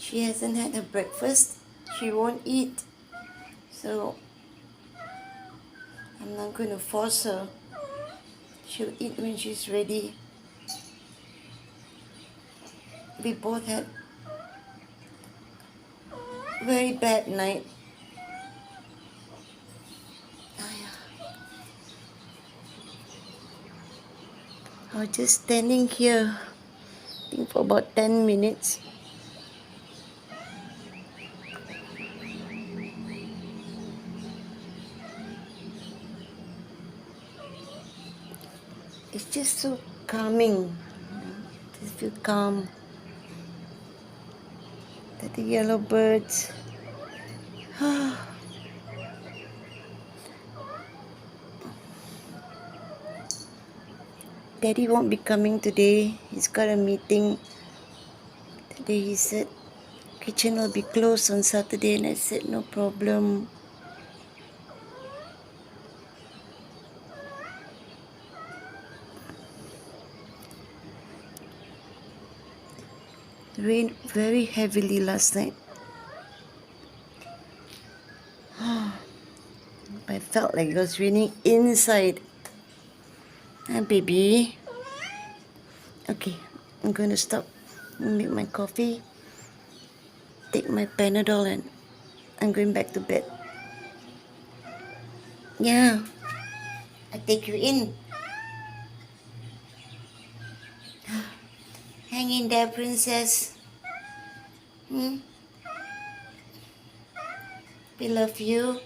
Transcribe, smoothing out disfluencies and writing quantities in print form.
She hasn't had her breakfast. She won't eat. So I'm not going to force her. She'll eat when she's ready. We both had very bad night. I was just standing here, I think for about 10 minutes. It's just so calming. Just feel calm. The yellow birds. Daddy won't be coming today. He's got a meeting. Today he said kitchen will be closed on Saturday, and I said no problem. It rained very heavily last night. I felt like it was raining inside. Hi, baby. Okay, I'm going to stop, make my coffee, take my Panadol, and I'm going back to bed. Yeah, I take you in. Hang in there, princess. We love you.